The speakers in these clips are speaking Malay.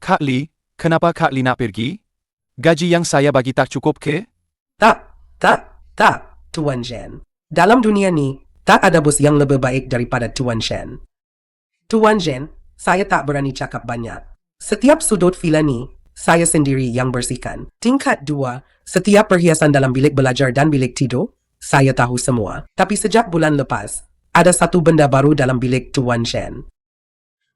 Kak Lee, kenapa Kak Lee nak pergi? Gaji yang saya bagi tak cukup ke? Tak, Tuan Shen. Dalam dunia ni, tak ada bos yang lebih baik daripada Tuan Shen. Tuan Shen, saya tak berani cakap banyak. Setiap sudut villa ni, saya sendiri yang bersihkan. Tingkat 2, setiap perhiasan dalam bilik belajar dan bilik tidur, saya tahu semua. Tapi sejak bulan lepas, ada satu benda baru dalam bilik Tuan Shen.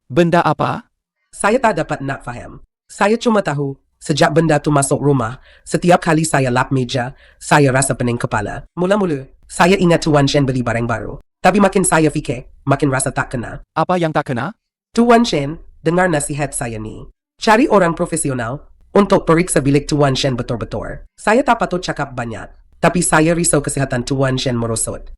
Benda apa? Saya tak dapat nak faham. Saya cuma tahu, sejak benda tu masuk rumah, setiap kali saya lap meja, saya rasa pening kepala. Mula-mula, saya ingat Tuan Shen beli barang baru. Tapi makin saya fikir, makin rasa tak kena. Apa yang tak kena? Tuan Shen, dengar nasihat saya ni. Cari orang profesional untuk periksa bilik Tuan Shen betul-betul. Saya tak patut cakap banyak, tapi saya risau kesihatan Tuan Shen merosot.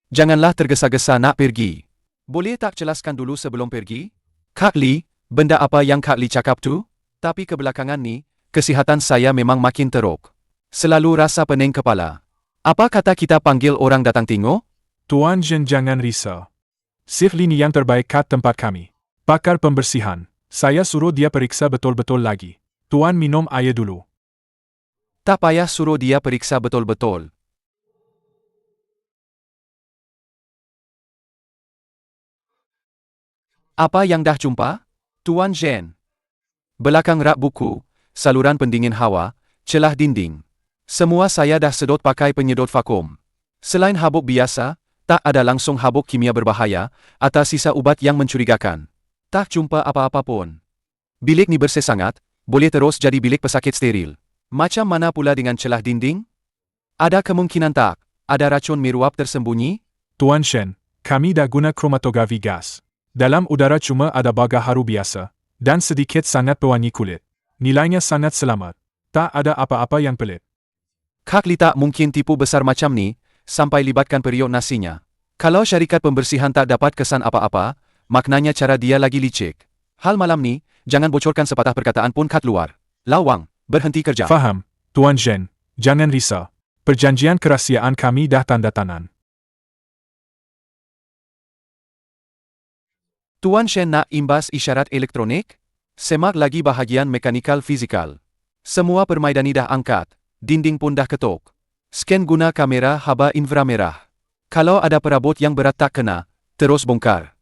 Janganlah tergesa-gesa nak pergi. Boleh tak jelaskan dulu sebelum pergi? Kak Lee, benda apa yang Kak Lee cakap tu? Tapi kebelakangan ni, kesihatan saya memang makin teruk. Selalu rasa pening kepala. Apa kata kita panggil orang datang tengok? Tuan Shen jangan risau. Sif Lin yang terbaik kat tempat kami. Pakar pembersihan. Saya suruh dia periksa betul-betul lagi. Tuan minum air dulu. Tak payah suruh dia periksa betul-betul. Apa yang dah jumpa? Tuan Shen. Belakang rak buku, saluran pendingin hawa, celah dinding. Semua saya dah sedot pakai penyedot vakum. Selain habuk biasa, tak ada langsung habuk kimia berbahaya atau sisa ubat yang mencurigakan. Tak jumpa apa-apa pun. Bilik ni bersih sangat, boleh terus jadi bilik pesakit steril. Macam mana pula dengan celah dinding? Ada kemungkinan tak ada racun miruap tersembunyi? Tuan Shen, kami dah guna kromatografi gas. Dalam udara cuma ada baga haru biasa, dan sedikit sangat pewangi kulit. Nilainya sangat selamat. Tak ada apa-apa yang pelik. Kak Lee tak mungkin tipu besar macam ni, sampai libatkan periuk nasinya. Kalau syarikat pembersihan tak dapat kesan apa-apa, maknanya cara dia lagi licik. Hal malam ni, jangan bocorkan sepatah perkataan pun kat luar. Lawang, berhenti kerja. Faham, Tuan Shen, jangan risau. Perjanjian kerahsiaan kami dah tanda tangan. Tuan Shen nak imbas isyarat elektronik? Semak lagi bahagian mekanikal fizikal. Semua permaidani dah angkat, dinding pun dah ketuk. Scan guna kamera haba inframerah. Kalau ada perabot yang berat tak kena, terus bongkar.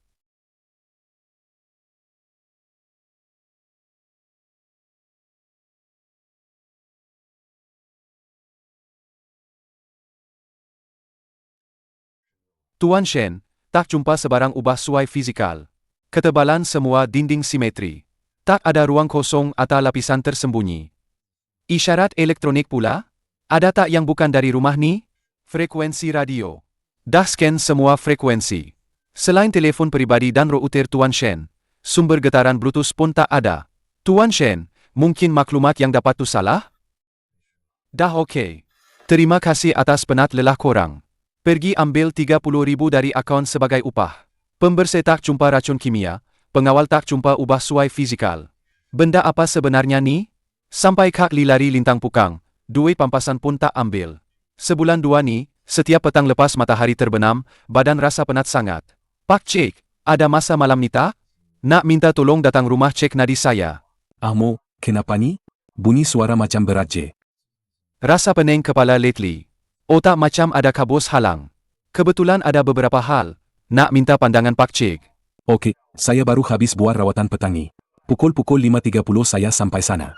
Tuan Shen, tak jumpa sebarang ubah suai fizikal. Ketebalan semua dinding simetri. Tak ada ruang kosong atau lapisan tersembunyi. Isyarat elektronik pula? Ada tak yang bukan dari rumah ni? Frekuensi radio. Dah scan semua frekuensi. Selain telefon peribadi dan router Tuan Shen, sumber getaran Bluetooth pun tak ada. Tuan Shen, mungkin maklumat yang dapat tu salah? Dah okey. Terima kasih atas penat lelah korang. Pergi ambil 30,000 dari akaun sebagai upah. Pembersih tak jumpa racun kimia, pengawal tak jumpa ubah suai fizikal. Benda apa sebenarnya ni? Sampai Kak Lee lari lintang pukang, duit pampasan pun tak ambil. Sebulan dua ni, setiap petang lepas matahari terbenam, badan rasa penat sangat. Pak Cik, ada masa malam ni tak? Nak minta tolong datang rumah cek nadi saya. Ahmo, kenapa ni? Bunyi suara macam berat je. Rasa pening kepala lately. Otak macam ada kabus halang. Kebetulan ada beberapa hal. Nak minta pandangan Pak Cik. Okey, saya baru habis buat rawatan petang ni. Pukul 5.30 saya sampai sana.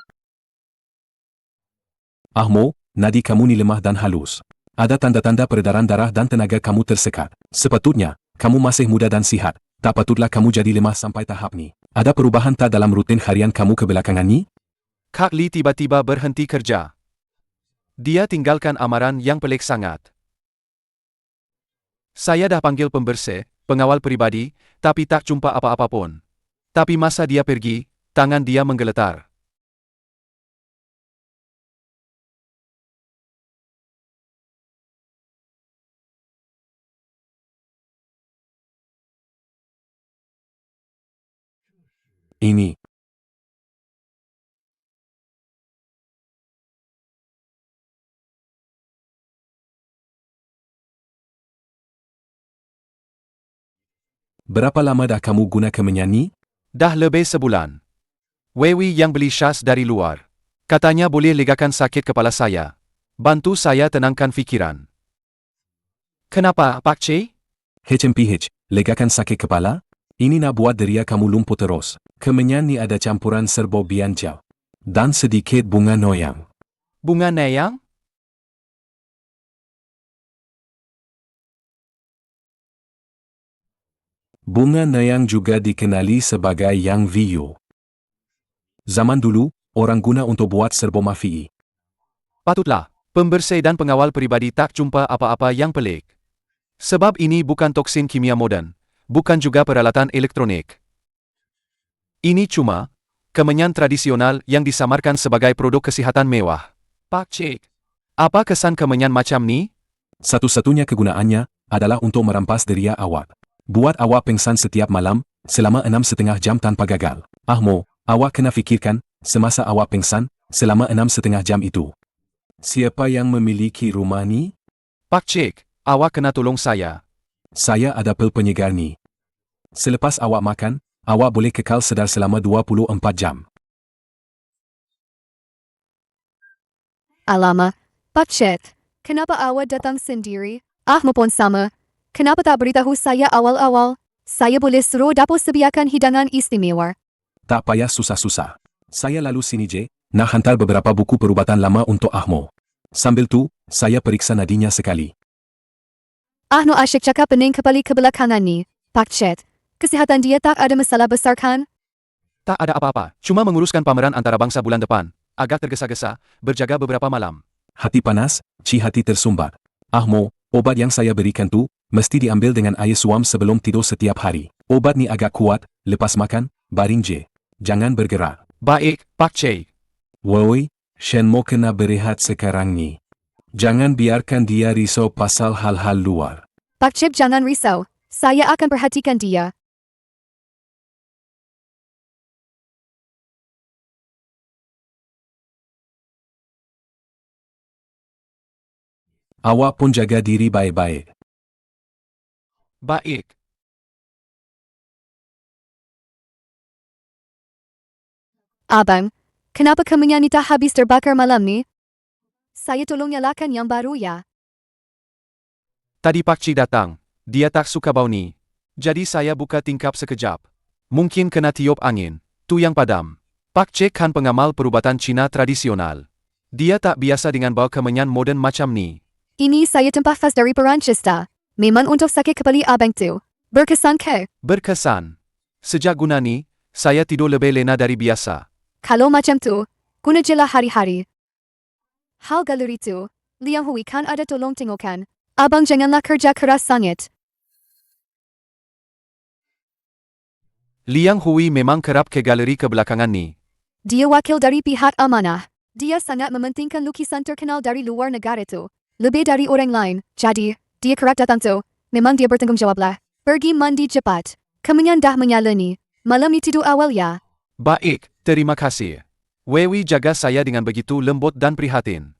Ahmo, nadi kamu ni lemah dan halus. Ada tanda-tanda peredaran darah dan tenaga kamu tersekat. Sepatutnya, kamu masih muda dan sihat. Tak patutlah kamu jadi lemah sampai tahap ni. Ada perubahan tak dalam rutin harian kamu kebelakangan ni? Kak Lee tiba-tiba berhenti kerja. Dia tinggalkan amaran yang pelik sangat. Saya dah panggil pembersih, pengawal peribadi, tapi tak jumpa apa-apa pun. Tapi masa dia pergi, tangan dia menggeletar. Ini. Berapa lama dah kamu guna kemenyan ni? Dah lebih sebulan. Wewi yang beli syas dari luar. Katanya boleh legakan sakit kepala saya. Bantu saya tenangkan fikiran. Kenapa, Pak Che? HMPH, legakan sakit kepala? Ini nak buat deria kamu lumpuh terus. Kemenyan ni ada campuran serbo bianjau. Dan sedikit bunga noyang. Bunga neyang? Bunga nayang juga dikenali sebagai yang viu. Zaman dulu, orang guna untuk buat serbo mafi'i. Patutlah, pembersih dan pengawal peribadi tak jumpa apa-apa yang pelik. Sebab ini bukan toksin kimia moden, bukan juga peralatan elektronik. Ini cuma kemenyan tradisional yang disamarkan sebagai produk kesihatan mewah. Pak Cik, apa kesan kemenyan macam ni? Satu-satunya kegunaannya adalah untuk merampas deria awak. Buat awak pingsan setiap malam, selama 6,5 jam tanpa gagal. Ahmo, awak kena fikirkan, semasa awak pingsan, selama 6,5 jam itu. Siapa yang memiliki rumah ni? Pak Cik, awak kena tolong saya. Saya ada pil penyegar ni. Selepas awak makan, awak boleh kekal sedar selama 24 jam. Alamak, Pak Cik, kenapa awak datang sendiri? Maupun sama. Kenapa tak beritahu saya awal-awal? Saya boleh suruh dapur sediakan hidangan istimewa. Tak payah susah-susah. Saya lalu sini je, nak hantar beberapa buku perubatan lama untuk Ahmo. Sambil tu, saya periksa nadinya sekali. No asyik cakap pening kembali ke belakangan ni. Pak Cik, kesihatan dia tak ada masalah besar kan? Tak ada apa-apa, cuma menguruskan pameran antarabangsa bulan depan. Agak tergesa-gesa, berjaga beberapa malam. Hati panas, hati tersumbat. Ahmo, obat yang saya berikan tu, mesti diambil dengan air suam sebelum tidur setiap hari. Obat ni agak kuat, lepas makan, baring je. Jangan bergerak. Baik, Pak Cik. Woi, Shenmo kena berehat sekarang ni. Jangan biarkan dia risau pasal hal-hal luar. Pak Cik jangan risau, saya akan perhatikan dia. Awak pun jaga diri baik-baik. Baik. Abang, kenapa kemenyan ni tak habis terbakar malam ni? Saya tolong nyalakan yang baru ya. Tadi Pak Cik datang, dia tak suka bau ni. Jadi saya buka tingkap sekejap. Mungkin kena tiup angin, tu yang padam. Pak Cik kan pengamal perubatan Cina tradisional. Dia tak biasa dengan bau kemenyan moden macam ni. Ini saya tempah khas dari Perancis dah. Memang untuk sakit kepala abang tu. Berkesan ke? Berkesan. Sejak guna ni, saya tidur lebih lena dari biasa. Kalau macam tu, guna je lah hari-hari. Hal galeri tu, Liang Hui kan ada tolong tengokkan. Abang janganlah kerja keras sangat. Liang Hui memang kerap ke galeri kebelakangan ni. Dia wakil dari pihak amanah. Dia sangat mementingkan lukisan terkenal dari luar negara tu. Lebih dari orang lain, jadi, dia kerap datang tu. Memang dia bertanggungjawablah. Pergi mandi cepat. Kemenyan dah menyala ni. Malam ni tidur awal ya. Baik, terima kasih. Wewi jaga saya dengan begitu lembut dan prihatin.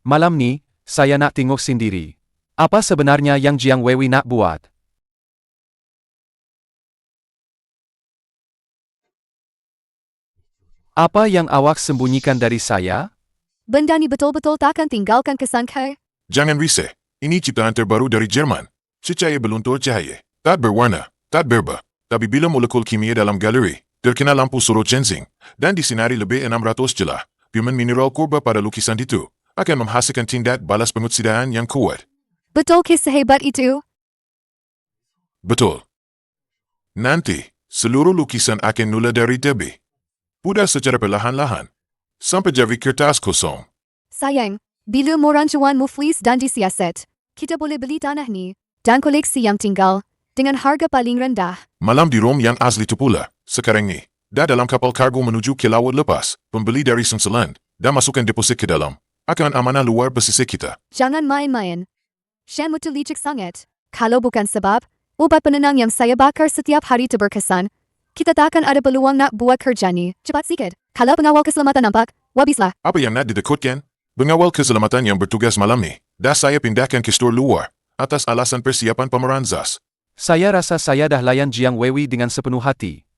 Malam ni, saya nak tengok sendiri. Apa sebenarnya yang Jiang Wewi nak buat? Apa yang awak sembunyikan dari saya? Benda ni betul-betul takkan tinggalkan kesan ke? Jangan risau. Ini ciptaan terbaru dari Jerman. Cahaya beluntur cahaya. Tak berwarna, tak berba. Tapi bila molekul kimia dalam galeri, terkena lampu sorot ginseng, dan disinari lebih 600 jelah, pigmen mineral kurba pada lukisan itu, akan menghasilkan tindak balas pengutsiaan yang kuat. Betul ke sehebat itu? Betul. Nanti, seluruh lukisan akan nula dari tebih. Pudar secara perlahan-lahan, sampai jadi kertas kosong. Sayang, bila morancuan muflis dan disiasat, kita boleh beli tanah ni, dan koleksi yang tinggal, dengan harga paling rendah. Malam di Rom yang asli tu pula, sekarang ni, dah dalam kapal kargo menuju ke laut lepas, pembeli dari Switzerland, dan masukkan deposit ke dalam, akan amanah luar pesisir kita. Jangan main-main. Shen mutu licik sangat. Kalau bukan sebab, obat penenang yang saya bakar setiap hari tu berkesan, kita tak akan ada peluang nak buat kerja ni. Cepat sikit. Kalau pengawal keselamatan nampak, wabislah. Apa yang nak didekutkan? Pengawal keselamatan yang bertugas malam ni, dah saya pindahkan ke store luar. atas alasan persiapan pameran ZAS. Saya rasa saya dah layan Jiang Wewi dengan sepenuh hati.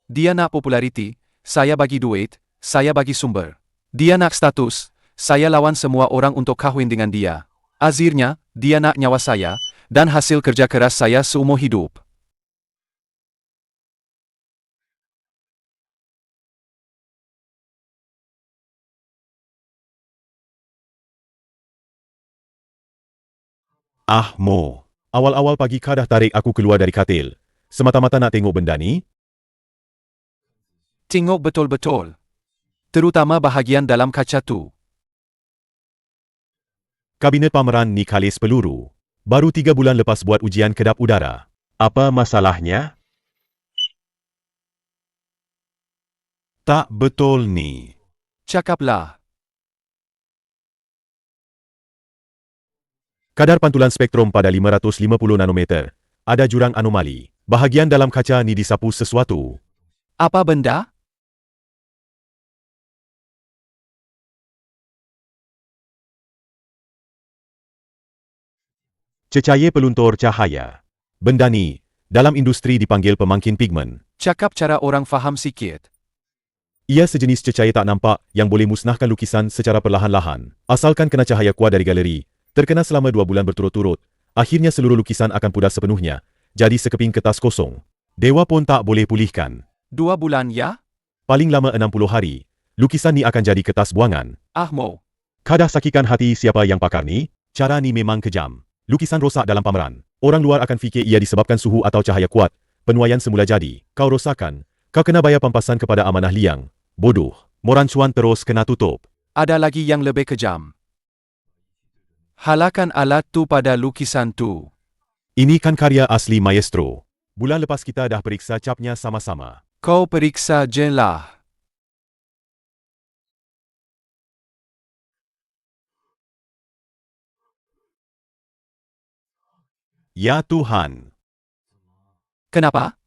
Dia nak populariti, saya bagi duit, saya bagi sumber. Dia nak status, saya lawan semua orang untuk kahwin dengan dia. Akhirnya, dia nak nyawa saya, dan hasil kerja keras saya seumur hidup. Ah, Mo. Awal-awal pagi kau dah tarik aku keluar dari katil. Semata-mata nak tengok benda ni? Tengok betul-betul. Terutama bahagian dalam kaca tu. Kabinet pameran ni kalis peluru. Baru 3 bulan lepas buat ujian kedap udara. Apa masalahnya? Tak betul ni. Cakaplah. Kadar pantulan spektrum pada 550 nanometer. Ada jurang anomali. Bahagian dalam kaca ni disapu sesuatu. Apa benda? Cecair peluntur cahaya. Benda ni, dalam industri dipanggil pemangkin pigmen. Cakap cara orang faham sikit. Ia sejenis cecair tak nampak yang boleh musnahkan lukisan secara perlahan-lahan. Asalkan kena cahaya kuat dari galeri, terkena selama 2 bulan berturut-turut, akhirnya seluruh lukisan akan pudar sepenuhnya, jadi sekeping kertas kosong. Dewa pun tak boleh pulihkan. 2 bulan ya? Paling lama 60 hari, lukisan ni akan jadi kertas buangan. Ahmo. Kadah sakitkan hati siapa yang pakar ni? Cara ni memang kejam. Lukisan rosak dalam pameran. Orang luar akan fikir ia disebabkan suhu atau cahaya kuat. Penuaian semula jadi. Kau rosakkan. Kau kena bayar pampasan kepada amanah liang. Bodoh. Morancuan terus kena tutup. Ada lagi yang lebih kejam. Halakan alat tu pada lukisan tu. Ini kan karya asli maestro. Bulan lepas kita dah periksa capnya sama-sama. Kau periksa je lah. Ya Tuhan. Kenapa?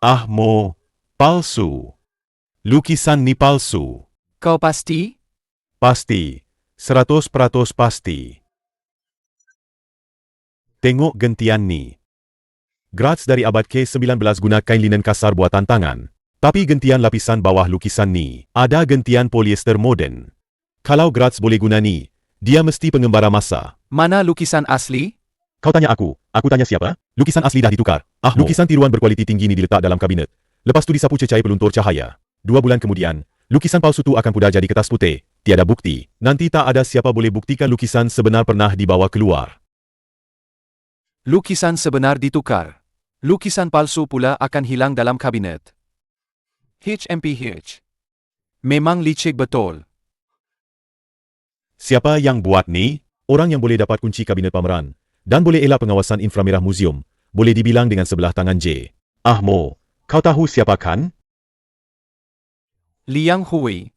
Ah Mo. Palsu. Lukisan ni palsu. Kau pasti? Pasti. 100% pasti. Tengok gentian ni. Graz dari abad ke-19 guna kain linen kasar buatan tangan. Tapi gentian lapisan bawah lukisan ni, ada gentian polyester moden. Kalau Graz boleh guna ni, dia mesti pengembara masa. Mana lukisan asli? Kau tanya aku tanya siapa? Lukisan asli dah ditukar. Lukisan tiruan berkualiti tinggi ni diletak dalam kabinet. Lepas tu disapu cecair peluntur cahaya. 2 bulan kemudian, lukisan palsu tu akan pudar jadi kertas putih. Tiada bukti. Nanti tak ada siapa boleh buktikan lukisan sebenar pernah dibawa keluar. Lukisan sebenar ditukar. Lukisan palsu pula akan hilang dalam kabinet. HMPH. Memang licik betul. Siapa yang buat ni? Orang yang boleh dapat kunci kabinet pameran dan boleh elak pengawasan inframerah muzium, boleh dibilang dengan sebelah tangan J. Mo, kau tahu siapa kan? Liang Hui.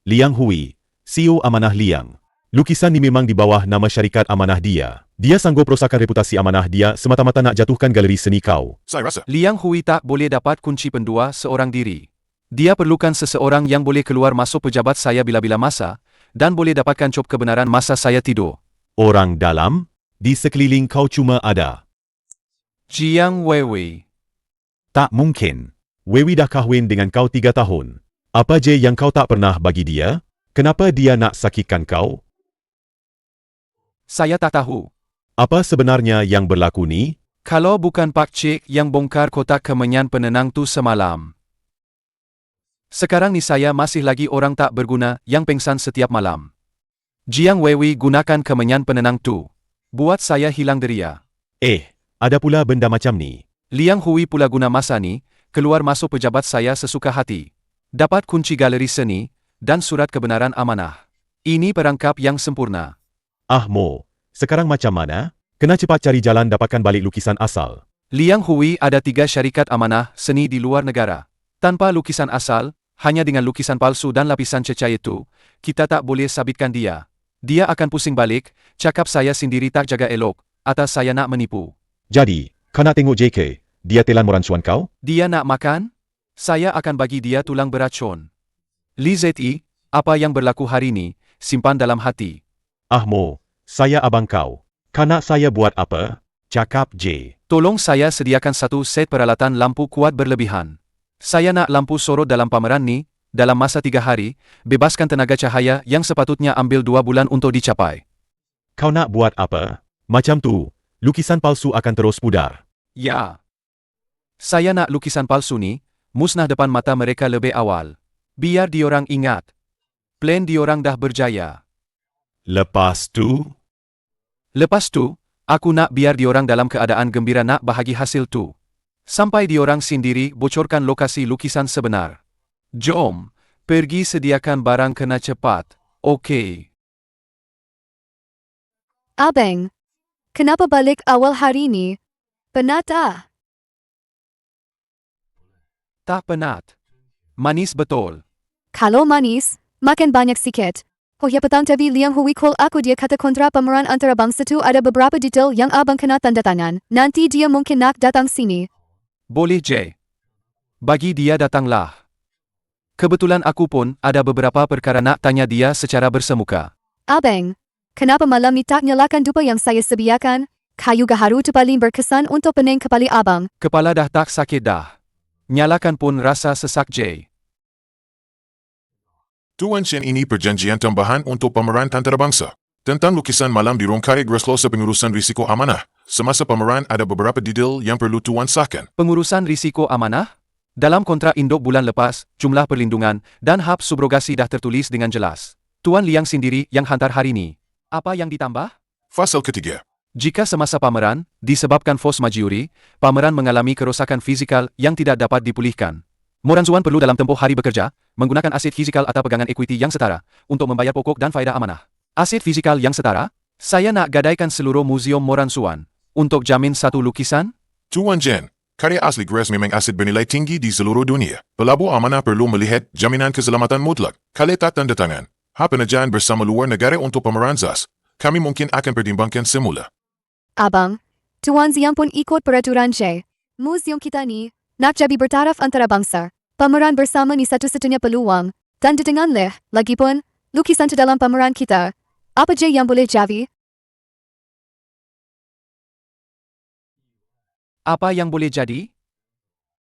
Liang Hui, CEO Amanah Liang. Lukisan ni memang di bawah nama syarikat amanah dia. Dia sanggup rosakkan reputasi amanah dia semata-mata nak jatuhkan galeri seni kau. Saya rasa. Liang Hui tak boleh dapat kunci pendua seorang diri. Dia perlukan seseorang yang boleh keluar masuk pejabat saya bila-bila masa dan boleh dapatkan cop kebenaran masa saya tidur. Orang dalam? Di sekeliling kau cuma ada. Jiang Wewi. Tak mungkin. Wewi dah kahwin dengan kau 3 tahun. Apa je yang kau tak pernah bagi dia? Kenapa dia nak sakitkan kau? Saya tak tahu. Apa sebenarnya yang berlaku ni? Kalau bukan Pak Cik yang bongkar kotak kemenyan penenang tu semalam. Sekarang ni saya masih lagi orang tak berguna yang pengsan setiap malam. Jiang Wewi gunakan kemenyan penenang tu. Buat saya hilang deria. Ada pula benda macam ni. Liang Hui pula guna masa ni, keluar masuk pejabat saya sesuka hati. Dapat kunci galeri seni, dan surat kebenaran amanah. Ini perangkap yang sempurna. Mo, sekarang macam mana? Kena cepat cari jalan dapatkan balik lukisan asal. Liang Hui ada 3 syarikat amanah seni di luar negara. Tanpa lukisan asal, hanya dengan lukisan palsu dan lapisan cecair itu, kita tak boleh sabitkan dia. Dia akan pusing balik, cakap saya sendiri tak jaga elok, atau saya nak menipu. Jadi, kau nak tengok JK, dia telan morancuan kau? Dia nak makan? Saya akan bagi dia tulang beracun. Li Zeti, apa yang berlaku hari ini, simpan dalam hati. Mo, Saya abang kau. Kanak saya buat apa? Cakap J. Tolong saya sediakan satu set peralatan lampu kuat berlebihan. Saya nak lampu sorot dalam pameran ni, dalam masa 3 hari, bebaskan tenaga cahaya yang sepatutnya ambil 2 bulan untuk dicapai. Kau nak buat apa? Macam tu, lukisan palsu akan terus pudar. Ya. Saya nak lukisan palsu ni, musnah depan mata mereka lebih awal. Biar diorang ingat. Plan diorang dah berjaya. Lepas tu, Lepas tu, aku nak biar diorang dalam keadaan gembira nak bahagi hasil tu. Sampai diorang sendiri bocorkan lokasi lukisan sebenar. Jom, pergi sediakan barang kena cepat. Okey. Abang, kenapa balik awal hari ni? Penat ah? Tak penat. Manis betul. Kalau manis, makan banyak sikit. Oh ya petang tadi liang hui call aku dia kata kontra pemeran antarabangsa tu ada beberapa detail yang abang kena tanda tangan. Nanti dia mungkin nak datang sini. Boleh J. Bagi dia datanglah. Kebetulan aku pun ada beberapa perkara nak tanya dia secara bersemuka. Abang, kenapa malam ni tak nyalakan dupa yang saya sediakan? Kayu gaharu tu paling berkesan untuk pening kepala abang. Kepala dah tak sakit dah. Nyalakan pun rasa sesak J. Tuan Chen ini perjanjian tambahan untuk pameran antarabangsa. Tentang lukisan malam di Rongkari Greslow sepengurusan risiko amanah. Semasa pameran ada beberapa detail yang perlu Tuan sahkan. Pengurusan risiko amanah? Dalam kontrak induk bulan lepas, jumlah perlindungan dan hak subrogasi dah tertulis dengan jelas. Tuan Liang sendiri yang hantar hari ini. Apa yang ditambah? Fasal ketiga. Jika semasa pameran, disebabkan force majeure, pameran mengalami kerosakan fizikal yang tidak dapat dipulihkan. Moranzuan perlu dalam tempoh hari bekerja, menggunakan aset fizikal atau pegangan ekuiti yang setara, untuk membayar pokok dan faedah amanah. Aset fizikal yang setara? Saya nak gadaikan seluruh muzium Moranzuan. Untuk jamin satu lukisan? Tuan Chen, karya asli Gres memang aset bernilai tinggi di seluruh dunia. Pelabur amanah perlu melihat jaminan keselamatan mutlak. Kalau tak tanda tangan, hak penajaan bersama luar negara untuk pameran ZAS, kami mungkin akan pertimbangkan semula. Abang, Tuan Ziang pun ikut peraturan J. Museum kita ni, nak jadi bertaraf antarabangsa. Pameran bersama ni satu-satunya peluang. Dan didengarlah, lagipun, lukisan tu dalam pameran kita. Apa je yang boleh jadi? Apa yang boleh jadi?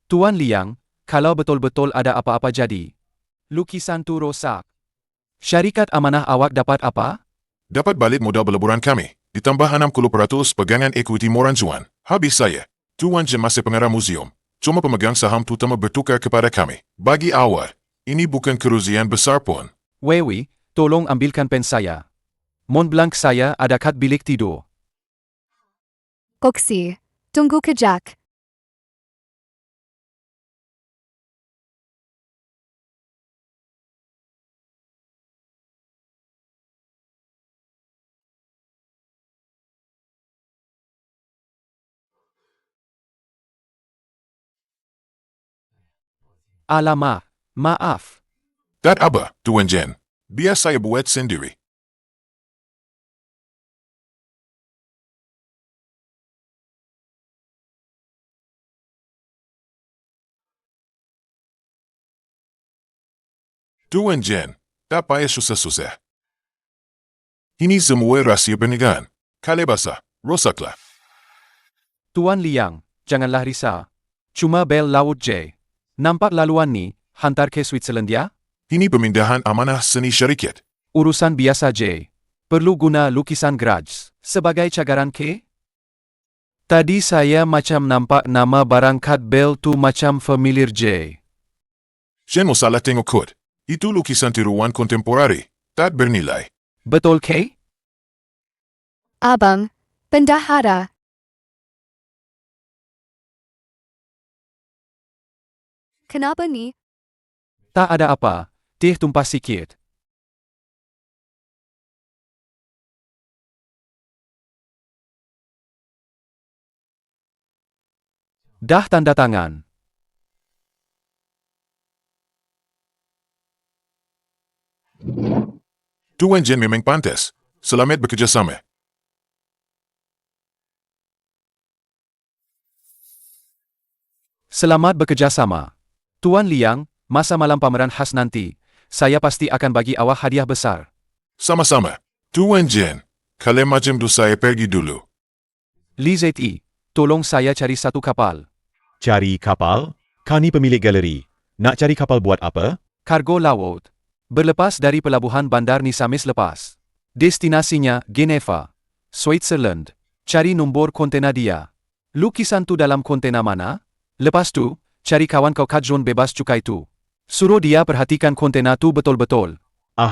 Tuan Liang, kalau betul-betul ada apa-apa jadi, lukisan tu rosak. Syarikat amanah awak dapat apa? Dapat balik modal pelaburan kami, ditambah 60% pegangan ekuiti Moranzuan. Habis saya, Tuan Chen masih pengarah muzium. Cuma pemegang saham utama bertukar kepada kami. Bagi awak, ini bukan kerugian besar pun. Wewi, tolong ambilkan pen saya. Mont Blanc saya ada kat bilik tidur. Koksi, tunggu kejap. Alamak, maaf. Tak apa, Tuan Chen. Biar saya buat sendiri. Tuan Chen, tak payah susah-susah. Ini semua rahsia pernikahan. Kalau basah, rosaklah. Tuan Liang, janganlah risau. Cuma bel laut J. Nampak laluan ni, hantar ke Switzerland ya? Ini pemindahan amanah seni syarikat. Urusan biasa J. Perlu guna lukisan garage. Sebagai cagaran ke? Tadi saya macam nampak nama barang kat bel tu macam familiar J. Chen mau salah tengok kod. Itu lukisan tiruan kontemporari. Tak bernilai. Betul ke? Abang, pendahara. Kenapa ni? Tak ada apa. Teh tumpah sikit. Dah tanda tangan. Tuan Chen memang pantas. Selamat bekerjasama. Selamat bekerjasama. Tuan Liang, masa malam pameran khas nanti, saya pasti akan bagi awak hadiah besar. Sama-sama. Tuan Chen, Kalau macam tu saya pergi dulu. Lizette, tolong saya cari satu kapal. Cari kapal? Kani pemilik galeri. Nak cari kapal buat apa? Kargo laut. Berlepas dari pelabuhan bandar Nisamis lepas. Destinasinya Geneva, Switzerland. Cari nombor kontena dia. Lukisan tu dalam kontena mana? Lepas tu, cari kawan kau kat zon bebas cukai tu. Suruh dia perhatikan kontena tu betul-betul.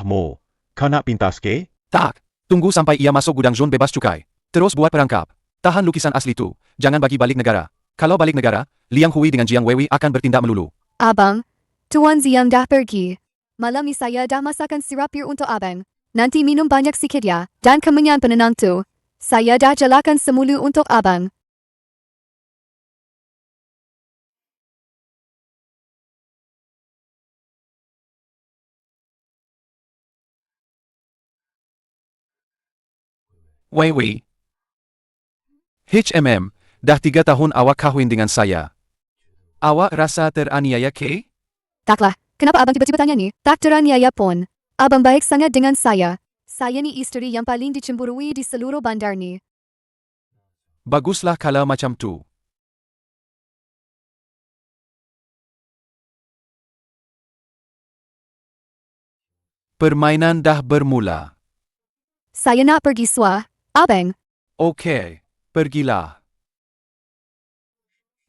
Mo, kau nak pintas ke? Tak, tunggu sampai ia masuk gudang zon bebas cukai. Terus buat perangkap. Tahan lukisan asli tu, jangan bagi balik negara. Kalau balik negara, Liang Hui dengan Jiang Weiwei akan bertindak melulu. Abang, Tuan Ziang dah pergi. Malam ni saya dah masakkan sirap bir untuk abang. Nanti minum banyak sikit ya, dan kemenyan penenang tu. Saya dah jalakan semula untuk abang. Weiwei. dah 3 tahun awak kahwin dengan saya. Awak rasa teraniaya ke? Taklah, kenapa abang tiba-tiba tanya ni? Tak teraniaya pun. Abang baik sangat dengan saya. Saya ni isteri yang paling dicemburui di seluruh bandar ni. Baguslah kalau macam tu. Permainan dah bermula. Saya nak pergi suah, abang. Okey, pergilah.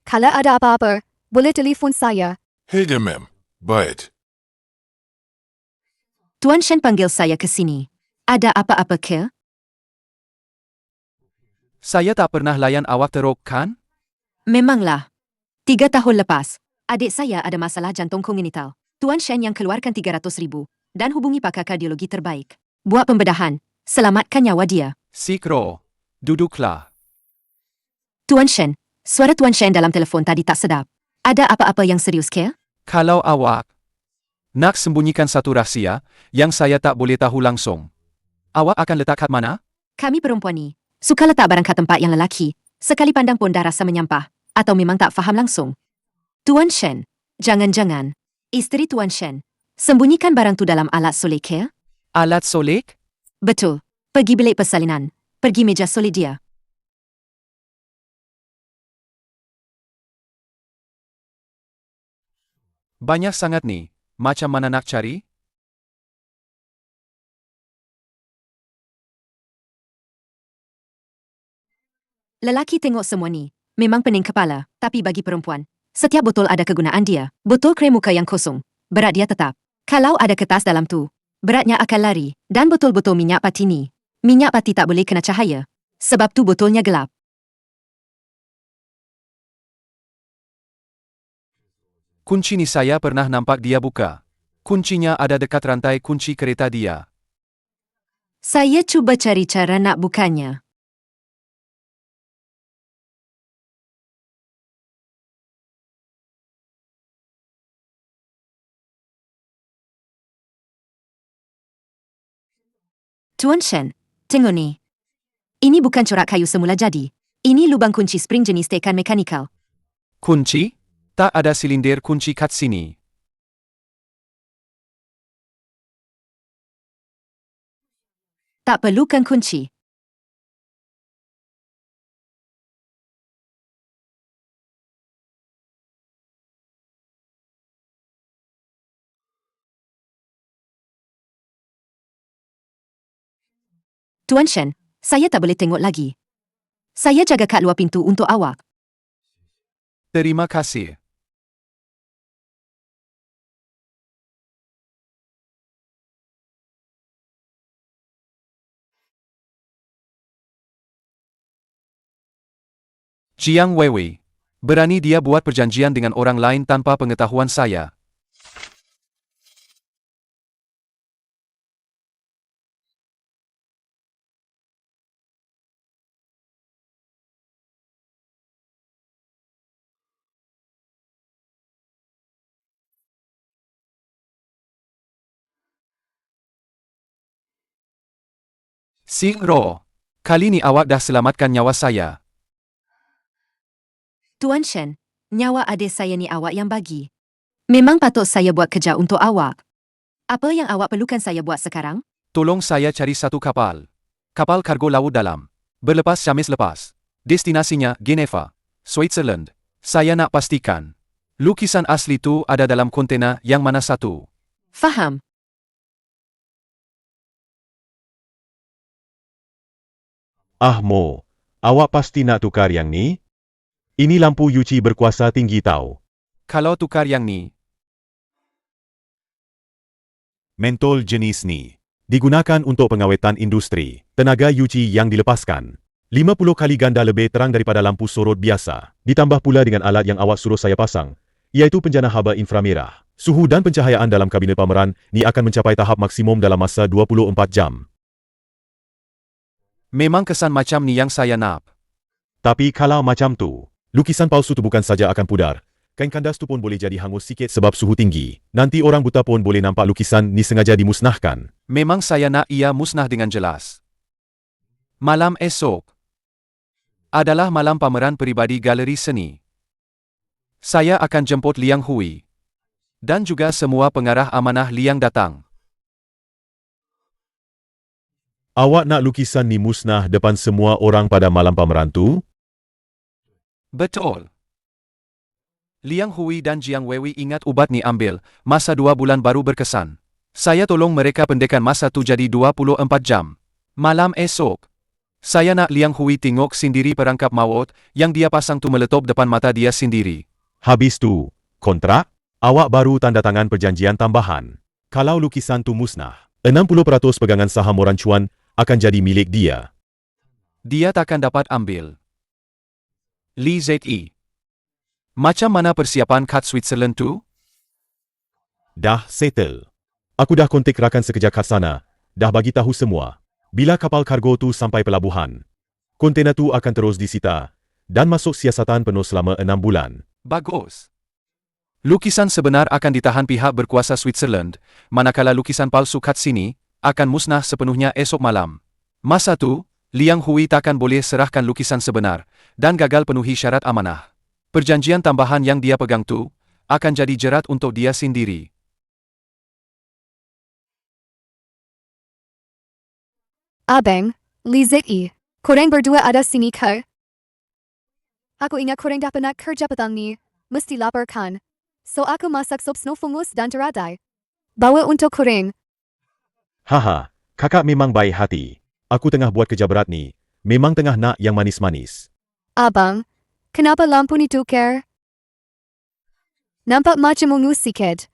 Kalau ada apa-apa, boleh telefon saya. Hei dia, ma'am. Baik. Tuan Shen panggil saya ke sini. Ada apa-apa ke? Saya tak pernah layan awak teruk, kan? Memanglah. 3 tahun lepas, adik saya ada masalah jantung kongenital. Tuan Shen yang keluarkan 300,000 dan hubungi pakar kardiologi terbaik. Buat pembedahan, selamatkan nyawa dia. Sikro, duduklah. Tuan Shen, suara Tuan Shen dalam telefon tadi tak sedap. Ada apa-apa yang serius ke? Kalau awak nak sembunyikan satu rahsia yang saya tak boleh tahu langsung, awak akan letak kat mana? Kami perempuan ni, suka letak barang kat tempat yang lelaki, sekali pandang pun dah rasa menyampah, atau memang tak faham langsung. Tuan Shen, jangan-jangan, isteri Tuan Shen, sembunyikan barang tu dalam alat solik ke? Alat solik? Betul. Pergi bilik persalinan. Pergi meja solik dia. Banyak sangat ni. Macam mana nak cari? Lelaki tengok semua ni, memang pening kepala, tapi bagi perempuan, setiap botol ada kegunaan dia. Botol krem muka yang kosong, berat dia tetap. Kalau ada kertas dalam tu, beratnya akan lari. Dan botol-botol minyak pati ni, minyak pati tak boleh kena cahaya. Sebab tu botolnya gelap. Kunci ni saya pernah nampak dia buka. Kuncinya ada dekat rantai kunci kereta dia. Saya cuba cari cara nak bukanya. Tuan Shen, tengok ni. Ini bukan corak kayu semula jadi. Ini lubang kunci spring jenis tekan mekanikal. Kunci? Tak ada silindir kunci kat sini. Tak perlukan kunci. Tuan Shen, saya tak boleh tengok lagi. Saya jaga kat luar pintu untuk awak. Terima kasih. Jiang Weiwei. Berani dia buat perjanjian dengan orang lain tanpa pengetahuan saya. Sing Ro. Kali ni awak dah selamatkan nyawa saya. Tuan Shen, nyawa adik saya ni awak yang bagi. Memang patut saya buat kerja untuk awak. Apa yang awak perlukan saya buat sekarang? Tolong saya cari satu kapal. Kapal kargo laut dalam. Berlepas Khamis lepas. Destinasinya Geneva, Switzerland. Saya nak pastikan. Lukisan asli tu ada dalam kontena yang mana satu? Faham. Mo, awak pasti nak tukar yang ni? Ini lampu UC berkuasa tinggi tau. Kalau tukar yang ni, Mentol jenis ni digunakan untuk pengawetan industri. Tenaga UC yang dilepaskan 50 kali ganda lebih terang daripada lampu sorot biasa. Ditambah pula dengan alat yang awak suruh saya pasang, iaitu penjana haba inframerah. Suhu dan pencahayaan dalam kabinet pameran ni akan mencapai tahap maksimum dalam masa 24 jam. memang kesan macam ni yang saya nak. Tapi kalau macam tu, lukisan palsu tu bukan saja akan pudar. Kain kandas tu pun boleh jadi hangus sikit sebab suhu tinggi. Nanti orang buta pun boleh nampak lukisan ni sengaja dimusnahkan. Memang saya nak ia musnah dengan jelas. Malam esok adalah malam pameran peribadi galeri seni. Saya akan jemput Liang Hui dan juga semua pengarah amanah Liang datang. Awak nak lukisan ni musnah depan semua orang pada malam pameran tu? Betul. Liang Hui dan Jiang Wewi ingat ubat ni ambil, masa 2 bulan baru berkesan. Saya tolong mereka pendekkan masa tu jadi 24 jam. Malam esok, saya nak Liang Hui tengok sendiri perangkap maut yang dia pasang tu meletop depan mata dia sendiri. Habis tu, kontrak, awak baru tanda tangan perjanjian tambahan. Kalau lukisan tu musnah, 60% pegangan saham orang cuan akan jadi milik dia. Dia takkan dapat ambil. Li Zi. Macam mana persiapan kad Switzerland tu? Dah settle. Aku dah kontak rakan sekerja kat sana, dah bagi tahu semua. Bila kapal kargo tu sampai pelabuhan, kontena tu akan terus disita dan masuk siasatan penuh selama 6 bulan. Bagus. Lukisan sebenar akan ditahan pihak berkuasa Switzerland, manakala lukisan palsu kat sini akan musnah sepenuhnya esok malam. Masa tu, Liang Hui takkan boleh serahkan lukisan sebenar dan gagal penuhi syarat amanah. Perjanjian tambahan yang dia pegang tu akan jadi jerat untuk dia sendiri. Abang, Li Zi, korang berdua ada sini ke? Aku ingat korang dah penat kerja petang ni, mesti lapar kan? So aku masak sup snow fungus dan teradai. Bawa untuk korang. Haha, kakak memang baik hati. Aku tengah buat kerja berat ni, memang tengah nak yang manis-manis. Abang, kenapa lampu ni tukar? Nampak macam ungu sikit.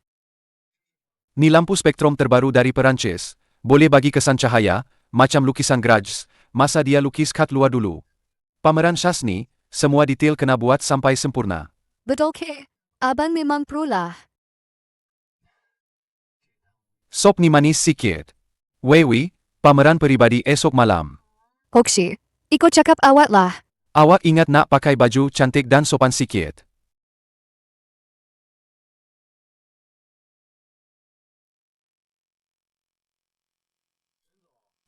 Ni lampu spektrum terbaru dari Perancis. Boleh bagi kesan cahaya, macam lukisan Grudge, masa dia lukis kat luar dulu. Pameran Syaz ni, semua detail kena buat sampai sempurna. Betul ke? Abang memang pro lah. Sop ni manis sikit. Wewi, pameran peribadi esok malam. Okshi, ikut cakap awak lah. Awak ingat nak pakai baju cantik dan sopan sikit.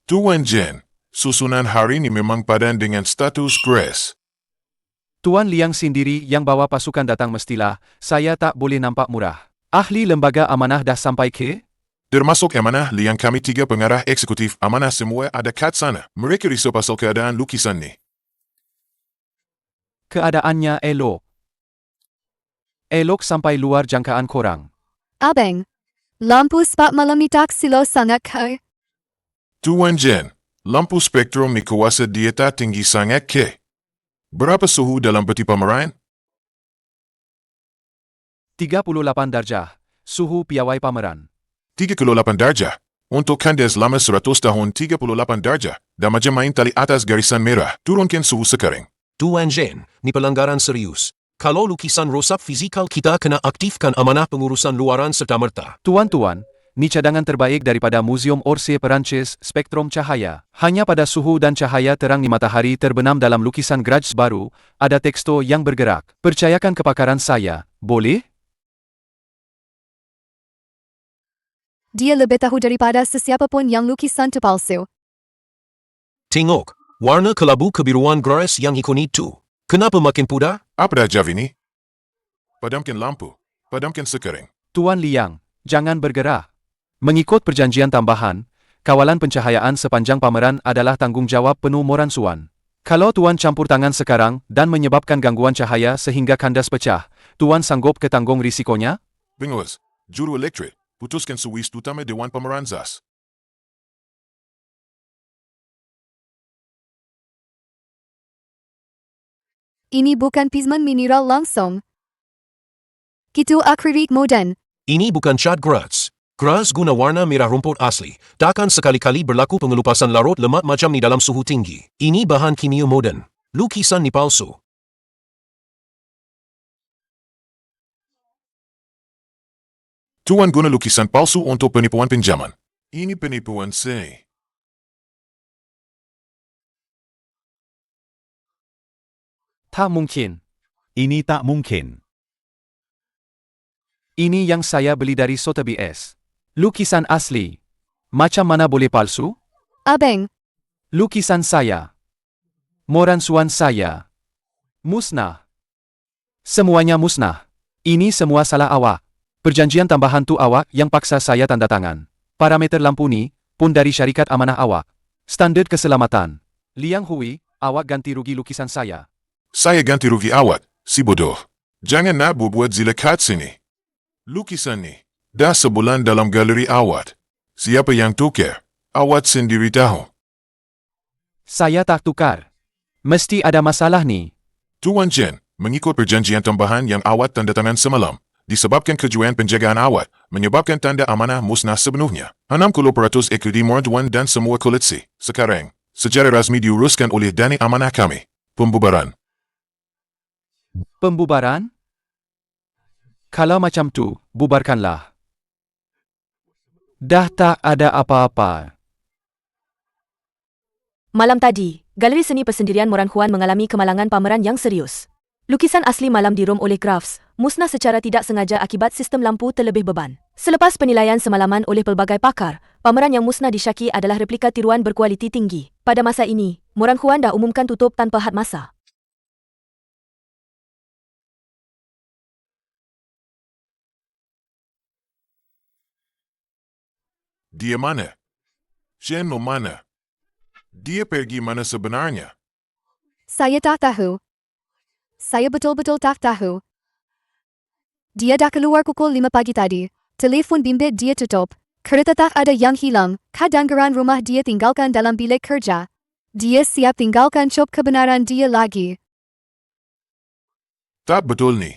Tuan Jen, susunan hari ini memang padan dengan status Grace. Tuan Liang sendiri yang bawa pasukan datang mestilah, saya tak boleh nampak murah. Ahli lembaga amanah dah sampai ke? Termasuk amanah Liang, kami 3 pengarah eksekutif amanah semua ada kat sana. Mereka risau pasal keadaan lukisan ni. Keadaannya elok. Elok sampai luar jangkaan korang. Abang, lampu spot malam ni tak silo sangat ke? Tuan Jen, lampu spektrum ni kuasa dieta tinggi sangat ke? Berapa suhu dalam peti pameran? 38 darjah. Suhu piawai pameran. 38 darjah. Untuk kandas lama 100 tahun 38 darjah. Dan macam main tali atas garisan merah. Turunkan suhu sekarang. Tuan Jen, ni pelanggaran serius. Kalau lukisan rosak fizikal kita kena aktifkan amanah pengurusan luaran serta-merta. Tuan-tuan, ni cadangan terbaik daripada Museum Orsay Perancis Spektrum Cahaya. Hanya pada suhu dan cahaya terang di matahari terbenam dalam lukisan Grudge baru, ada tekstur yang bergerak. Percayakan kepakaran saya, boleh? Dia lebih tahu daripada sesiapa pun yang lukisan tu palsu. Tengok, warna kelabu kebiruan Grace yang ikon itu. Kenapa makin pudar? Apa dah Jav ini? Padamkan lampu. Padamkan sekarang. Tuan Liang, jangan bergerak. Mengikut perjanjian tambahan, kawalan pencahayaan sepanjang pameran adalah tanggungjawab penuh Moran Suan. Kalau Tuan campur tangan sekarang dan menyebabkan gangguan cahaya sehingga kandas pecah, Tuan sanggup ketanggung risikonya? Bingos, juru elektrik, putuskan suis utama Dewan Pameran ZAS. Ini bukan pisman mineral langsung. Itu akrilik modern. Ini bukan cat graz. Graz guna warna merah rumput asli. Takkan sekali-kali berlaku pengelupasan larut lemak macam ni dalam suhu tinggi. Ini bahan kimia moden. Lukisan ni palsu. Tuan guna lukisan palsu untuk penipuan pinjaman. Ini penipuan saya. Tak mungkin. Ini tak mungkin. Ini yang saya beli dari Sotheby's. Lukisan asli. Macam mana boleh palsu? Abeng, Lukisan saya. Moran Suan saya. Musnah. Semuanya musnah. Ini semua salah awak. Perjanjian tambahan tu awak yang paksa saya tanda tangan. Parameter lampu ni pun dari syarikat amanah awak. Standard keselamatan. Liang Hui, awak ganti rugi lukisan saya. Saya ganti rugi awak, si bodoh. Jangan nak buat zilekat sini. Lukisan ni dah sebulan dalam galeri awak. Siapa yang tukar? Awak sendiri tahu. Saya tak tukar. Mesti ada masalah ni. Tuan Chen, mengikut perjanjian tambahan yang awak tanda tangan semalam, disebabkan kejuan penjagaan awak, menyebabkan tanda amanah musnah sepenuhnya. 60% equity mortuan dan semua koleksi. Sekarang, secara rasmi diuruskan oleh dana amanah kami. Pembubaran. Pembubaran? Kalau macam tu, bubarkanlah. Dah tak ada apa-apa. Malam tadi, Galeri Seni Persendirian Moran Huan mengalami kemalangan pameran yang serius. Lukisan asli malam dirom oleh Crafts, musnah secara tidak sengaja akibat sistem lampu terlebih beban. Selepas penilaian semalaman oleh pelbagai pakar, pameran yang musnah disyaki adalah replika tiruan berkualiti tinggi. Pada masa ini, Moran Huan dah umumkan tutup tanpa had masa. Dia mana? Chen mana? Dia pergi mana sebenarnya? saya tak tahu. Saya betul-betul tak tahu. Dia dah keluar pukul 5 pagi tadi. Telefon bimbit dia tutup. Kereta tak ada yang hilang. Kadanggaran rumah dia tinggalkan dalam bilik kerja. Dia siap tinggalkan cop kebenaran dia lagi. Tak betul ni.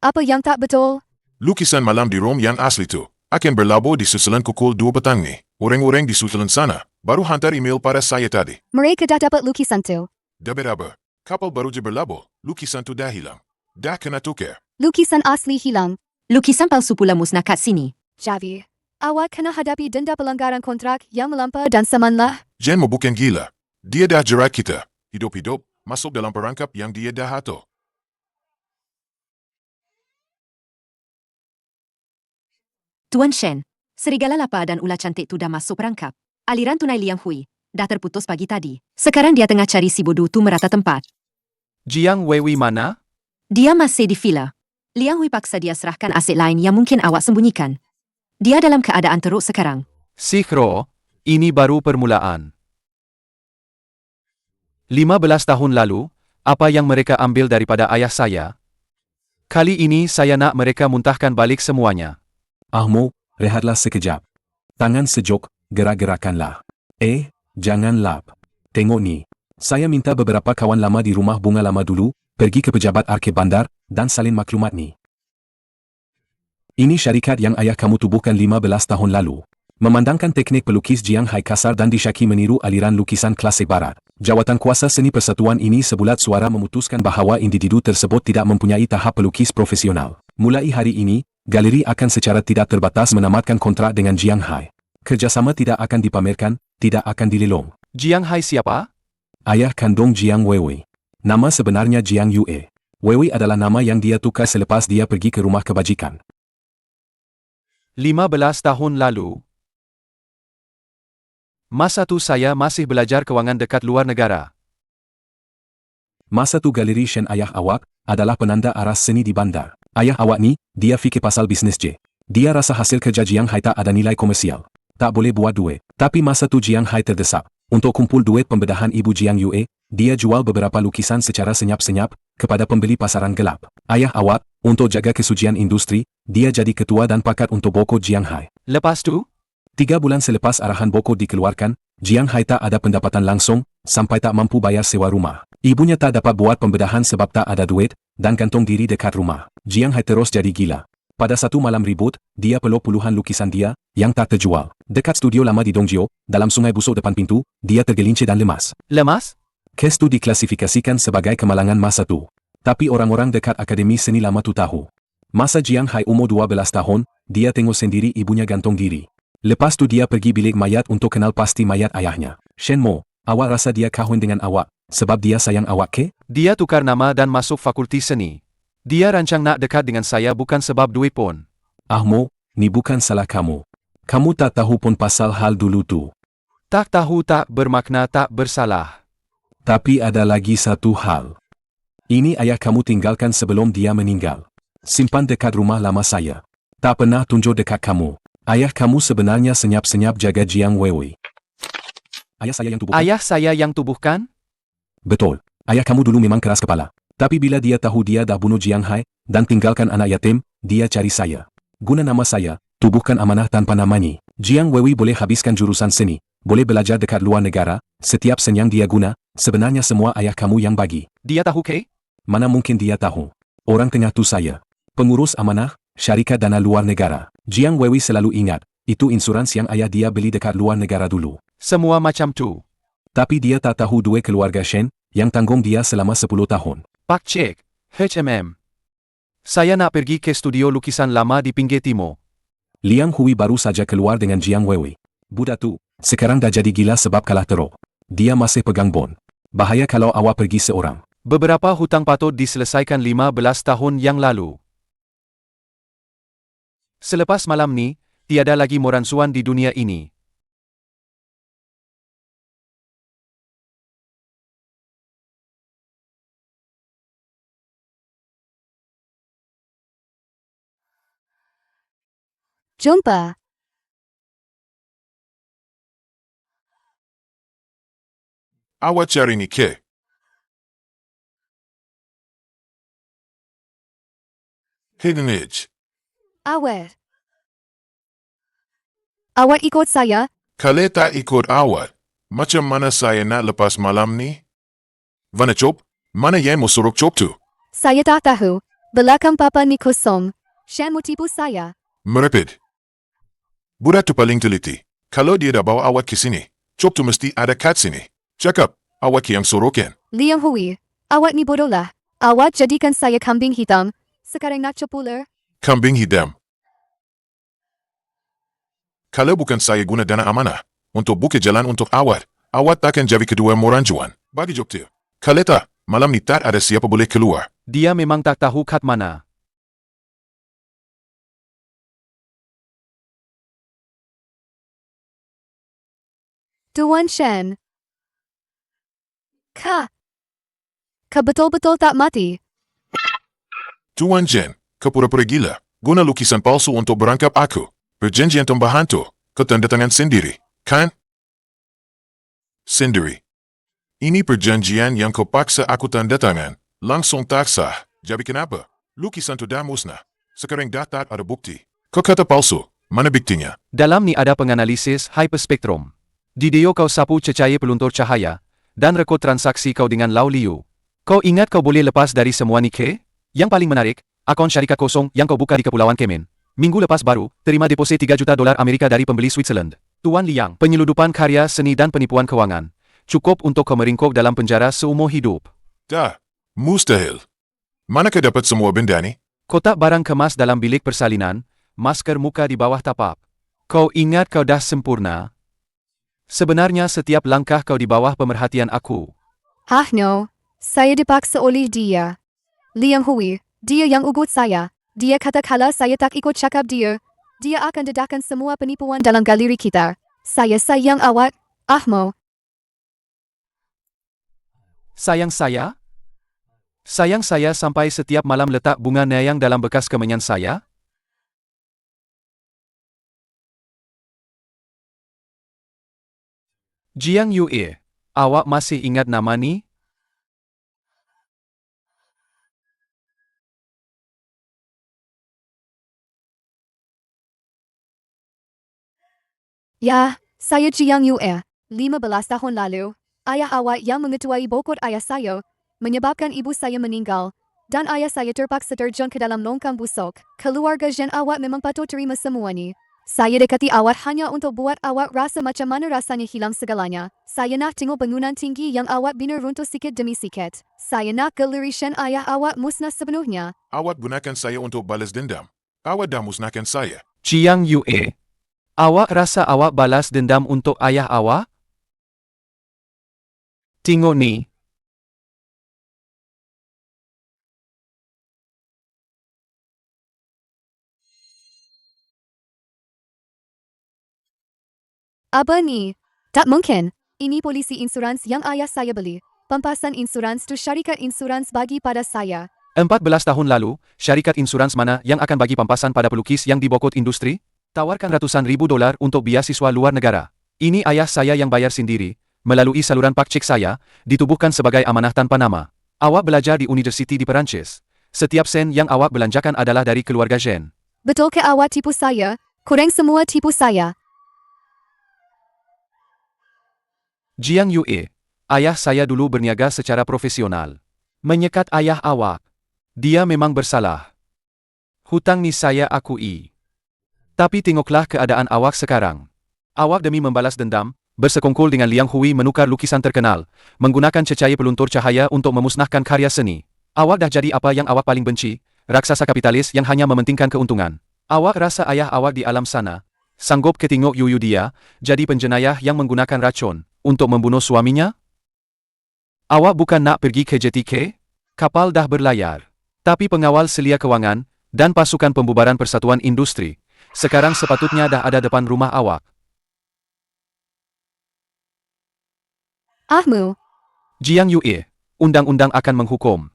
Apa yang tak betul? Lukisan malam di Rom yang asli tu akan berlabuh di Switzerland pukul 2 petang ni. Orang-orang di Switzerland sana baru hantar email pada saya tadi. Mereka dah dapat lukisan tu. Dah berapa? Kapal baru je berlabuh. Lukisan tu dah hilang. Dah kena tukar. Lukisan asli hilang. Lukisan palsu pula musnah kat sini. Javi, awak kena hadapi denda pelanggaran kontrak yang melampau dan samanlah. Jen bukan gila. Dia dah jerat kita. Hidup-hidup masuk dalam perangkap yang dia dah atur. Tuan Shen, serigala lapar dan ular cantik tu dah masuk perangkap. Aliran tunai Liang Hui dah terputus pagi tadi. Sekarang dia tengah cari si bodoh tu merata tempat. Jiang Weiwei mana? Dia masih di villa. Liang Hui paksa dia serahkan aset lain yang mungkin awak sembunyikan. Dia dalam keadaan teruk sekarang. Sikro, ini baru permulaan. 15 tahun lalu, apa yang mereka ambil daripada ayah saya? Kali ini saya nak mereka muntahkan balik semuanya. Ahmo, rehatlah sekejap. Tangan sejok, gerak-gerakanlah. Jangan lap. Tengok ni. Saya minta beberapa kawan lama di rumah bunga lama dulu, pergi ke pejabat arkib bandar, dan salin maklumat ni. Ini syarikat yang ayah kamu tubuhkan 15 tahun lalu. Memandangkan teknik pelukis Jiang Hai kasar dan disyaki meniru aliran lukisan klasik barat. Jawatan kuasa seni persatuan ini sebulat suara memutuskan bahawa individu tersebut tidak mempunyai tahap pelukis profesional. Mulai hari ini, galeri akan secara tidak terbatas menamatkan kontrak dengan Jiang Hai. Kerjasama tidak akan dipamerkan, tidak akan dilelong. Jiang Hai siapa? Ayah kandung Jiang Weiwei. Nama sebenarnya Jiang Yue. Weiwei adalah nama yang dia tukar selepas dia pergi ke rumah kebajikan. 15 tahun lalu. Masa tu saya masih belajar kewangan dekat luar negara. Masa tu galeri Shen ayah awak adalah penanda aras seni di bandar. Ayah awak ni, dia fikir pasal bisnes je. Dia rasa hasil kerja Jiang Hai tak ada nilai komersial. tak boleh buat duit. Tapi masa tu Jiang Hai terdesak. Untuk kumpul duit pembedahan ibu Jiang Yue, dia jual beberapa lukisan secara senyap-senyap kepada pembeli pasaran gelap. Ayah awak, untuk jaga kesucian industri, dia jadi ketua dan pakat untuk boko Jiang Hai. Lepas tu, 3 bulan selepas arahan boko dikeluarkan, Jiang Hai tak ada pendapatan langsung, sampai tak mampu bayar sewa rumah. Ibunya tak dapat buat pembedahan sebab tak ada duit, dan gantung diri dekat rumah. Jiang Hai terus jadi gila. Pada satu malam ribut, dia peluk puluhan lukisan dia, yang tak terjual. Dekat studio lama di Dongjio, dalam sungai busuk depan pintu, dia tergelincir dan lemas. lemas? Kes tu diklasifikasikan sebagai kemalangan masa tu. Tapi orang-orang dekat Akademi Seni Lama tu tahu. Masa Jiang Hai umur 12 tahun, dia tengok sendiri ibunya gantung diri. Lepas tu dia pergi bilik mayat untuk kenal pasti mayat ayahnya. Shen Mo, awak rasa dia kahwin dengan awak, sebab dia sayang awak ke? Dia tukar nama dan masuk fakulti seni. Dia rancang nak dekat dengan saya bukan sebab duit pun. Ah Mo, ni bukan salah kamu. Kamu tak tahu pun pasal hal dulu tu. Tak tahu tak bermakna tak bersalah. Tapi ada lagi satu hal. Ini ayah kamu tinggalkan sebelum dia meninggal. Simpan dekat rumah lama saya. Tak pernah tunjuk dekat kamu. Ayah kamu sebenarnya senyap-senyap jaga Jiang Wei. Ayah saya yang tubuhkan? Ayah saya yang tubuhkan? Betul. Ayah kamu dulu memang keras kepala. Tapi bila dia tahu dia dah bunuh Jiang Hai dan tinggalkan anak yatim, dia cari saya. Guna nama saya, tubuhkan amanah tanpa namanya. Jiang Wei boleh habiskan jurusan seni, boleh belajar dekat luar negara, setiap sen yang dia guna, sebenarnya semua ayah kamu yang bagi. Dia tahu ke? Mana mungkin dia tahu. Orang tengah tu saya. Pengurus amanah, syarikat dana luar negara. Jiang Wei selalu ingat, itu insurans yang ayah dia beli dekat luar negara dulu. Semua macam tu. Tapi dia tak tahu duit keluarga Shen, yang tanggung dia selama 10 tahun. Pak Cik, Saya nak pergi ke studio lukisan lama di pinggir timur. Liang Hui baru saja keluar dengan Jiang Wei. Budak tu, sekarang dah jadi gila sebab kalah teruk. Dia masih pegang bon. Bahaya kalau awak pergi seorang. Beberapa hutang patut diselesaikan 15 tahun yang lalu. Selepas malam ni, tiada lagi moransuan di dunia ini. Jumpa. Awak cari ni ke? Hidden Edge. Awet. Awat ikut saya? Kalau tak ikut awak, macam mana saya nak lepas malam ni? Vana cop? Mana yang mau suruh cop tu? Saya tak tahu. Belakang papa ni kosong. Shen mau tipu saya. Merepet. Budak tu paling teliti. Kalau dia dah bawa awak ke sini, cop tu mesti ada kat sini. Cakap, awak yang suruhkan. Liang Hui, awat ni bodoh lah. Awat jadikan saya kambing hitam. Sekarang nak popular? Kambing hitam. Kalau bukan saya guna dana amanah untuk buka jalan untuk awak takkan jadi kedua moranjuan. Bagi jok tu. Kalau tak, malam ni tak ada siapa boleh keluar. Dia memang tak tahu kat mana. Tuan Shen. Kah betul-betul tak mati? Tuan Jen, kau pura-pura gila. Guna lukisan palsu untuk berangkap aku. Perjanjian tambahan tu, kau tanda tangan sendiri, kan? Sendiri. Ini perjanjian yang kau paksa aku tanda tangan. Langsung tak sah. Jadi kenapa? Lukisan tu dah musnah. Sekarang dah tak ada bukti. Kau kata palsu. Mana buktinya? Dalam ni ada penganalisis hyperspektrum. Di dia kau sapu cecair peluntur cahaya, dan rekod transaksi kau dengan Lau Liu. Kau ingat kau boleh lepas dari semua ni ke? Yang paling menarik, akaun syarikat kosong yang kau buka di Kepulauan Kemen. Minggu lepas baru, terima deposit $3 juta Amerika dari pembeli Switzerland. Tuan Liang, penyeludupan karya seni dan penipuan kewangan. Cukup untuk kau meringkuk dalam penjara seumur hidup. Dah. Mustahil. Manakah dapat semua benda ni? Kotak barang kemas dalam bilik persalinan, masker muka di bawah tapak. Kau ingat kau dah sempurna? Sebenarnya setiap langkah kau di bawah pemerhatian aku. No. Saya dipaksa oleh dia. Liang Hui, dia yang ugut saya. Dia kata kalau saya tak ikut cakap dia akan dedahkan semua penipuan dalam galeri kita. Saya sayang awak, Ahmo. Sayang saya? Sayang saya sampai setiap malam letak bunga nayang dalam bekas kemenyan saya? Jiang Yue, awak masih ingat nama ni? Ya, saya Jiang Yue. 15 tahun lalu, ayah awak yang mengetuai bokor ayah saya, menyebabkan ibu saya meninggal, dan ayah saya terpaksa terjun ke dalam longkang busuk. Keluarga Jen awak memang patut terima semua ni. Saya dekati awak hanya untuk buat awak rasa macam mana rasanya hilang segalanya. Saya nak tengok bangunan tinggi yang awak bina runtuh sikit demi sikit. Saya nak galeri Shen ayah awak musnah sepenuhnya. Awak gunakan saya untuk balas dendam. Awak dah musnahkan saya. Jiang Yue, awak rasa awak balas dendam untuk ayah awak? Tengok ni. Apa ni? Tak mungkin. Ini polisi insurans yang ayah saya beli. Pempasan insurans tu syarikat insurans bagi pada saya. 14 tahun lalu, syarikat insurans mana yang akan bagi pampasan pada pelukis yang dibokot industri? Tawarkan ratusan ribu dolar untuk biasiswa luar negara. Ini ayah saya yang bayar sendiri, melalui saluran pak cek saya, ditubuhkan sebagai amanah tanpa nama. Awak belajar di universiti di Perancis. Setiap sen yang awak belanjakan adalah dari keluarga Jen. Betul ke awak tipu saya? Korang semua tipu saya. Jiang Yue, ayah saya dulu berniaga secara profesional. Menyekat ayah awak. Dia memang bersalah. Hutang ni saya akui. Tapi tengoklah keadaan awak sekarang. Awak demi membalas dendam, bersekongkol dengan Liang Hui menukar lukisan terkenal, menggunakan cecair peluntur cahaya untuk memusnahkan karya seni. Awak dah jadi apa yang awak paling benci, raksasa kapitalis yang hanya mementingkan keuntungan. Awak rasa ayah awak di alam sana sanggup ketengok yuyu dia, jadi penjenayah yang menggunakan racun untuk membunuh suaminya? Awak bukan nak pergi ke JTK? Kapal dah berlayar. Tapi pengawal selia kewangan dan pasukan pembubaran persatuan industri sekarang sepatutnya dah ada depan rumah awak. Ahmu, Jiang Yue, undang-undang akan menghukum.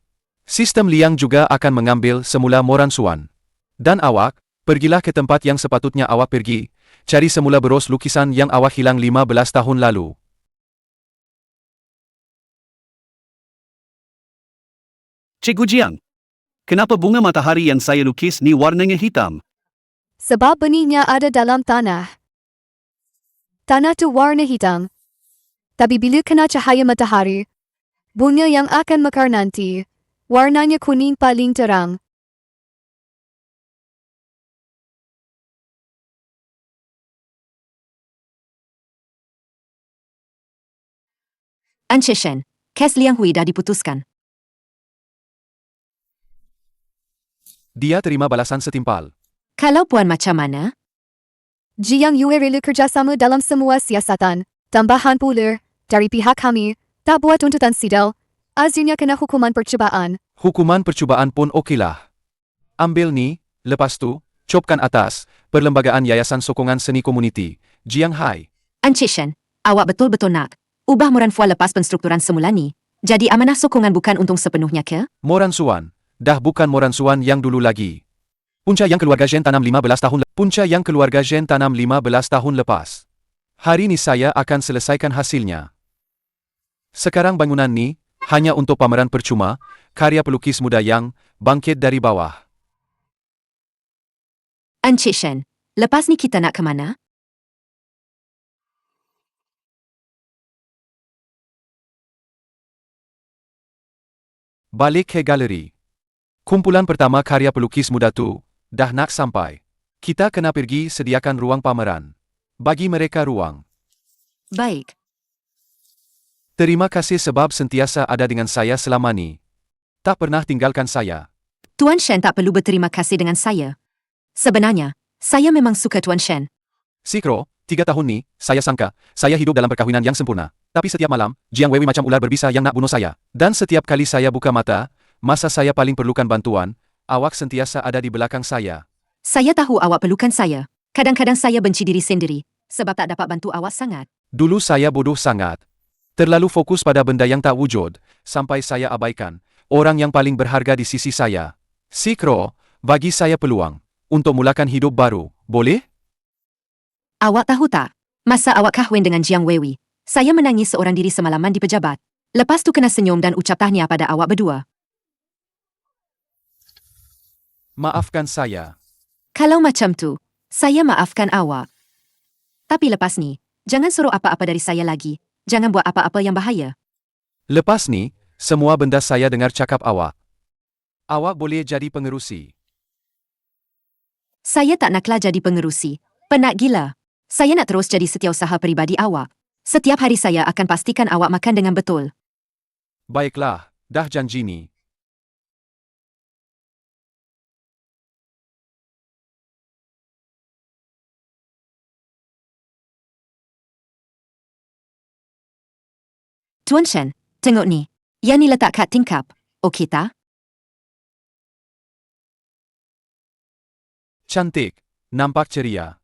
Sistem Liang juga akan mengambil semula moransuan. Dan awak, pergilah ke tempat yang sepatutnya awak pergi, cari semula beros lukisan yang awak hilang 15 tahun lalu. Cikgu Jiang, kenapa bunga matahari yang saya lukis ni warnanya hitam? sebab benihnya ada dalam tanah. Tanah tu warna hitam. Tapi bila kena cahaya matahari, bunga yang akan mekar nanti, warnanya kuning paling terang. Encik Shen, kes Liang Hui dah diputuskan. Dia terima balasan setimpal. Kalau puan macam mana? Jiang Yue rela kerjasama dalam semua siasatan. Tambahan pula, dari pihak kami, tak buat tuntutan sidal. Azirnya kena hukuman percubaan. Hukuman percubaan pun okeylah. Ambil ni, lepas tu, copkan atas, Perlembagaan Yayasan Sokongan Seni Komuniti, Jiang Hai. Encik Shen, awak betul-betul nak ubah Moranfua lepas penstrukturan semula ni, jadi amanah sokongan bukan untung sepenuhnya ke? Moransuan, dah bukan Moransuan yang dulu lagi. Punca yang keluarga Jen tanam 15 tahun Punca yang keluarga Jen tanam 15 tahun lepas. Hari ni saya akan selesaikan hasilnya. Sekarang bangunan ni hanya untuk pameran percuma, karya pelukis muda yang bangkit dari bawah. Encik Shen, lepas ni kita nak ke mana? Balik ke galeri. Kumpulan pertama karya pelukis muda tu dah nak sampai. Kita kena pergi sediakan ruang pameran. Bagi mereka ruang. Baik. Terima kasih sebab sentiasa ada dengan saya selama ni. Tak pernah tinggalkan saya. Tuan Shen tak perlu berterima kasih dengan saya. Sebenarnya, saya memang suka Tuan Shen. Sikro, 3 tahun ni, saya sangka, saya hidup dalam perkahwinan yang sempurna. Tapi setiap malam, Jiang Wewi macam ular berbisa yang nak bunuh saya. Dan setiap kali saya buka mata, masa saya paling perlukan bantuan, awak sentiasa ada di belakang saya. Saya tahu awak perlukan saya. Kadang-kadang saya benci diri sendiri, sebab tak dapat bantu awak sangat. Dulu saya bodoh sangat. Terlalu fokus pada benda yang tak wujud, sampai saya abaikan orang yang paling berharga di sisi saya. Sikro, bagi saya peluang untuk mulakan hidup baru, boleh? Awak tahu tak, masa awak kahwin dengan Jiang Wewi, Saya menangis seorang diri semalaman di pejabat. Lepas tu kena senyum dan ucap tahniah pada awak berdua. Maafkan saya. Kalau macam tu, saya maafkan awak. Tapi lepas ni, jangan suruh apa-apa dari saya lagi. Jangan buat apa-apa yang bahaya. Lepas ni, semua benda saya dengar cakap awak. Awak boleh jadi pengerusi. Saya tak naklah jadi pengerusi. Penat gila. Saya nak terus jadi setiausaha peribadi awak. Setiap hari saya akan pastikan awak makan dengan betul. Baiklah, dah janji ni. Tuan Shen, tengok ni. Yang ni letak kat tingkap. Okey tak? Cantik. Nampak ceria.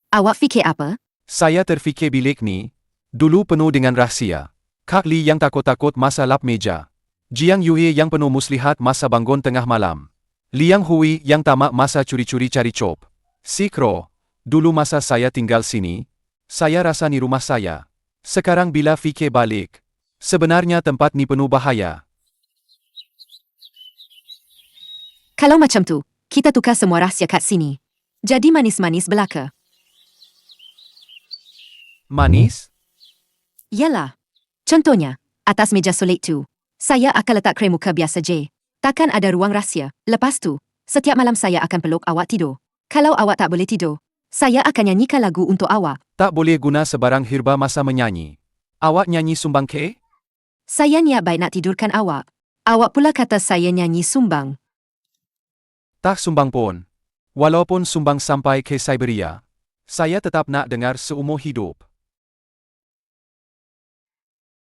Awak fikir apa? Saya terfikir bilik ni, dulu penuh dengan rahsia. Kak Li yang takut-takut masa lap meja. Jiang Yue yang penuh muslihat masa bangun tengah malam. Liang Hui yang tamak masa curi-curi cari cop. Si Kro, dulu masa saya tinggal sini, saya rasa ni rumah saya. Sekarang bila fikir balik, sebenarnya tempat ni penuh bahaya. Kalau macam tu, kita tukar semua rahsia kat sini. Jadi manis-manis belaka. Manis? Yalah. Contohnya, atas meja sulit tu, saya akan letak krem muka biasa je. Takkan ada ruang rahsia. Lepas tu, setiap malam saya akan peluk awak tidur. Kalau awak tak boleh tidur, saya akan nyanyikan lagu untuk awak. Tak boleh guna sebarang herba masa menyanyi. Awak nyanyi sumbang ke? Saya niat baik nak tidurkan awak. Awak pula kata saya nyanyi sumbang. Tak sumbang pun. Walaupun sumbang sampai ke Siberia, saya tetap nak dengar seumur hidup.